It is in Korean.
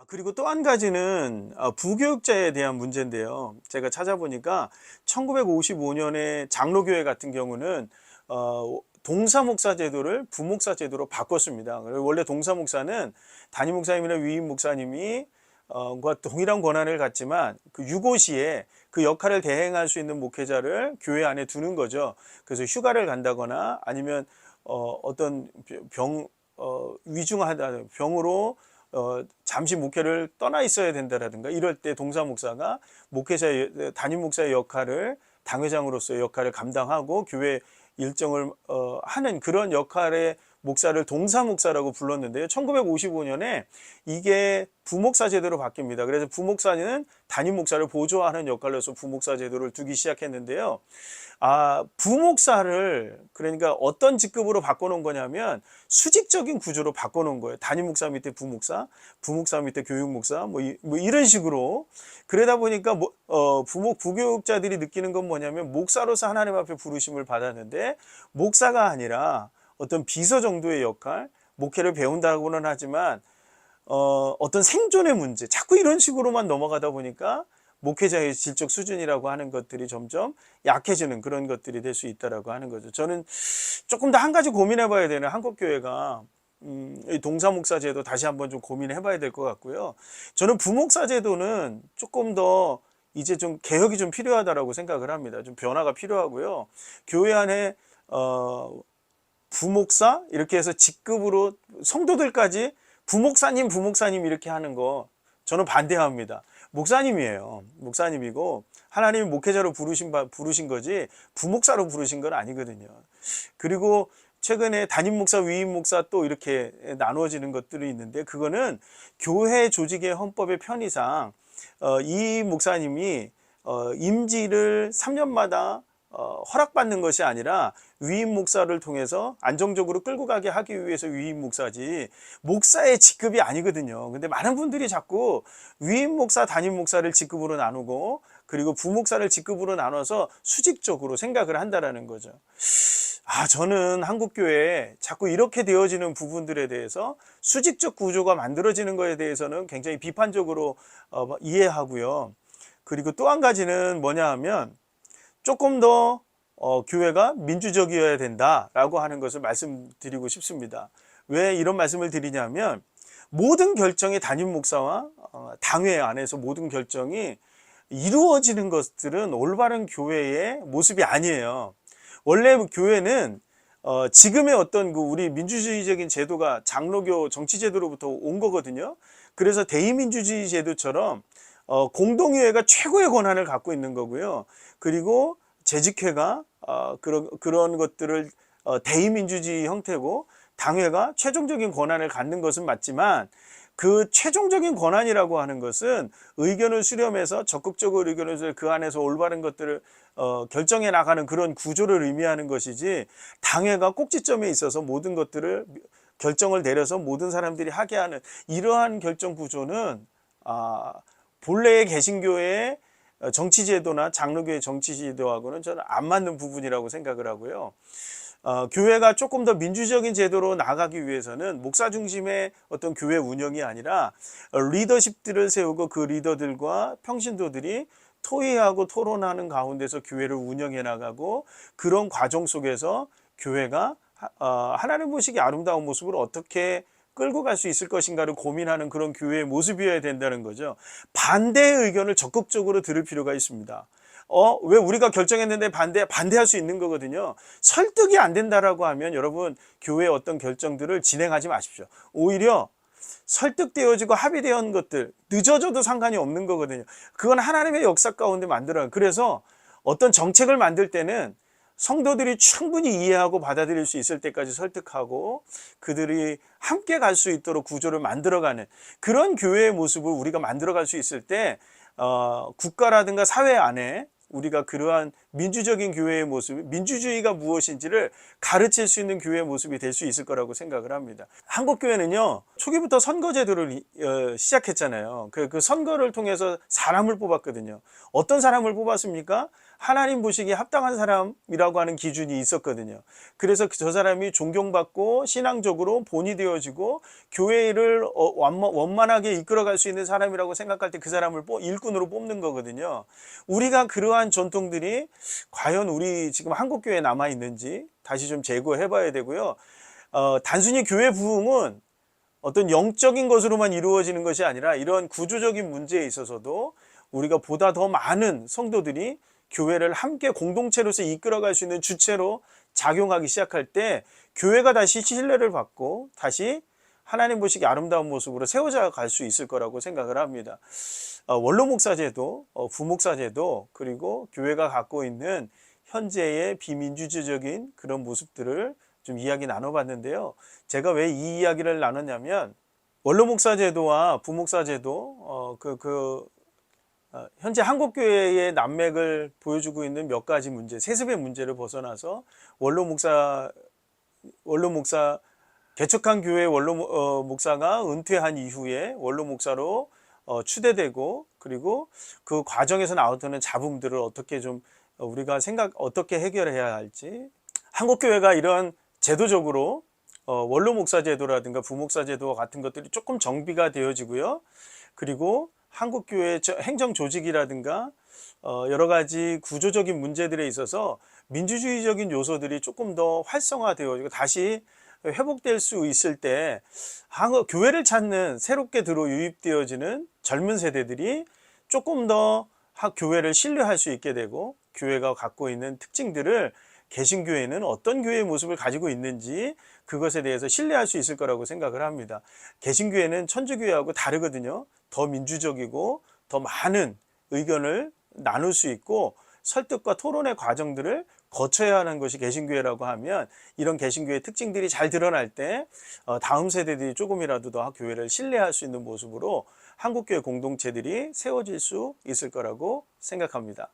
그리고 또 한 가지는 부교육자에 대한 문제인데요. 제가 찾아보니까 1955년에 장로교회 같은 경우는 동사목사 제도를 부목사 제도로 바꿨습니다. 원래 동사목사는 담임 목사님이나 위임 목사님이 과 동일한 권한을 갖지만 그 유고시에 그 역할을 대행할 수 있는 목회자를 교회 안에 두는 거죠. 그래서 휴가를 간다거나 아니면 어떤 위중하다 병으로 잠시 목회를 떠나 있어야 된다라든가 이럴 때 동사 목사가 담임 목사의 역할을 당회장으로서의 역할을 감당하고 교회 일정을 하는 그런 역할의 목사를 동사 목사라고 불렀는데요. 1955년에 이게 부목사 제도로 바뀝니다. 그래서 부목사는 담임 목사를 보조하는 역할로서 부목사 제도를 두기 시작했는데요. 부목사를 그러니까 어떤 직급으로 바꿔놓은 거냐면 수직적인 구조로 바꿔놓은 거예요. 담임 목사 밑에 부목사, 부목사 밑에 교육목사, 뭐 이런 식으로. 그러다 보니까 부교육자들이 느끼는 건 뭐냐면 목사로서 하나님 앞에 부르심을 받았는데 목사가 아니라 어떤 비서 정도의 역할, 목회를 배운다고는 하지만 어떤 생존의 문제, 자꾸 이런 식으로만 넘어가다 보니까 목회자의 질적 수준이라고 하는 것들이 점점 약해지는 그런 것들이 될 수 있다라고 하는 거죠. 저는 조금 더 한 가지 고민해 봐야 되는 한국교회가 이 동사목사 제도 다시 한번 좀 고민해 봐야 될 것 같고요. 저는 부목사 제도는 조금 더 이제 좀 개혁이 좀 필요하다라고 생각을 합니다. 좀 변화가 필요하고요. 교회 안에 부목사 이렇게 해서 직급으로 성도들까지 부목사님 이렇게 하는 거 저는 반대합니다. 목사님이에요. 목사님이고 하나님이 목회자로 부르신 거지 부목사로 부르신 건 아니거든요. 그리고 최근에 담임 목사, 위임 목사 또 이렇게 나누어지는 것들이 있는데 그거는 교회 조직의 헌법의 편의상 이 목사님이 임기를 3년마다 허락받는 것이 아니라 위임 목사를 통해서 안정적으로 끌고 가게 하기 위해서 위임 목사지 목사의 직급이 아니거든요. 근데 많은 분들이 자꾸 위임 목사, 담임 목사를 직급으로 나누고 그리고 부목사를 직급으로 나눠서 수직적으로 생각을 한다라는 거죠. 저는 한국교회에 자꾸 이렇게 되어지는 부분들에 대해서 수직적 구조가 만들어지는 것에 대해서는 굉장히 비판적으로 이해하고요. 그리고 또 한 가지는 뭐냐 하면 조금 더 교회가 민주적이어야 된다라고 하는 것을 말씀드리고 싶습니다. 왜 이런 말씀을 드리냐면 모든 결정이 담임 목사와 당회 안에서 모든 결정이 이루어지는 것들은 올바른 교회의 모습이 아니에요. 원래 교회는 지금의 어떤 우리 민주주의적인 제도가 장로교 정치제도로부터 온 거거든요. 그래서 대의민주주의 제도처럼 공동의회가 최고의 권한을 갖고 있는 거고요. 그리고 재직회가 그런 것들을 대의민주주의 형태고 당회가 최종적인 권한을 갖는 것은 맞지만 그 최종적인 권한이라고 하는 것은 의견을 수렴해서 적극적으로 의견을 그 안에서 올바른 것들을 결정해 나가는 그런 구조를 의미하는 것이지 당회가 꼭지점에 있어서 모든 것들을 결정을 내려서 모든 사람들이 하게 하는 이러한 결정 구조는 본래의 개신교의 정치제도나 장로교의 정치제도하고는 저는 안 맞는 부분이라고 생각을 하고요. 교회가 조금 더 민주적인 제도로 나가기 위해서는 목사 중심의 어떤 교회 운영이 아니라 리더십들을 세우고 그 리더들과 평신도들이 토의하고 토론하는 가운데서 교회를 운영해 나가고 그런 과정 속에서 교회가 하나님 보시기 아름다운 모습으로 어떻게 끌고 갈 수 있을 것인가를 고민하는 그런 교회의 모습이어야 된다는 거죠. 반대의 의견을 적극적으로 들을 필요가 있습니다. 왜 우리가 결정했는데 반대할 수 있는 거거든요. 설득이 안 된다라고 하면 여러분 교회의 어떤 결정들을 진행하지 마십시오. 오히려 설득되어지고 합의되어 것들 늦어져도 상관이 없는 거거든요. 그건 하나님의 역사 가운데 만들어요. 그래서 어떤 정책을 만들 때는 성도들이 충분히 이해하고 받아들일 수 있을 때까지 설득하고 그들이 함께 갈 수 있도록 구조를 만들어가는 그런 교회의 모습을 우리가 만들어갈 수 있을 때 국가라든가 사회 안에 우리가 그러한 민주적인 교회의 모습, 민주주의가 무엇인지를 가르칠 수 있는 교회의 모습이 될 수 있을 거라고 생각을 합니다. 한국교회는요, 초기부터 선거제도를 시작했잖아요. 그 선거를 통해서 사람을 뽑았거든요. 어떤 사람을 뽑았습니까? 하나님 보시기에 합당한 사람이라고 하는 기준이 있었거든요. 그래서 저 사람이 존경받고 신앙적으로 본이 되어지고 교회를 원만하게 이끌어갈 수 있는 사람이라고 생각할 때 그 사람을 일꾼으로 뽑는 거거든요. 우리가 그러한 전통들이 과연 우리 지금 한국교회에 남아있는지 다시 좀 재고해 봐야 되고요. 단순히 교회 부흥은 어떤 영적인 것으로만 이루어지는 것이 아니라 이런 구조적인 문제에 있어서도 우리가 보다 더 많은 성도들이 교회를 함께 공동체로서 이끌어갈 수 있는 주체로 작용하기 시작할 때 교회가 다시 신뢰를 받고 다시 하나님 보시기 아름다운 모습으로 세워져 갈 수 있을 거라고 생각을 합니다. 원로 목사제도, 부목사제도, 그리고 교회가 갖고 있는 현재의 비민주주의적인 그런 모습들을 좀 이야기 나눠봤는데요. 제가 왜 이 이야기를 나눴냐면 원로 목사제도와 부목사제도 현재 한국교회의 난맥을 보여주고 있는 몇 가지 문제, 세습의 문제를 벗어나서 원로 목사 개척한 교회 원로 목사가 은퇴한 이후에 원로 목사로 추대되고 그리고 그 과정에서 나오는 잡음들을 어떻게 좀 우리가 어떻게 해결해야 할지, 한국교회가 이런 제도적으로 원로 목사 제도라든가 부목사 제도 같은 것들이 조금 정비가 되어지고요. 그리고 한국교회 행정 조직이라든가 여러 가지 구조적인 문제들에 있어서 민주주의적인 요소들이 조금 더 활성화되어지고 다시 회복될 수 있을 때 교회를 찾는 새롭게 유입되어지는 젊은 세대들이 조금 더 교회를 신뢰할 수 있게 되고 교회가 갖고 있는 특징들을 개신교회는 어떤 교회의 모습을 가지고 있는지 그것에 대해서 신뢰할 수 있을 거라고 생각을 합니다. 개신교회는 천주교회하고 다르거든요. 더 민주적이고 더 많은 의견을 나눌 수 있고 설득과 토론의 과정들을 거쳐야 하는 것이 개신교회라고 하면 이런 개신교회의 특징들이 잘 드러날 때 다음 세대들이 조금이라도 더 교회를 신뢰할 수 있는 모습으로 한국교회 공동체들이 세워질 수 있을 거라고 생각합니다.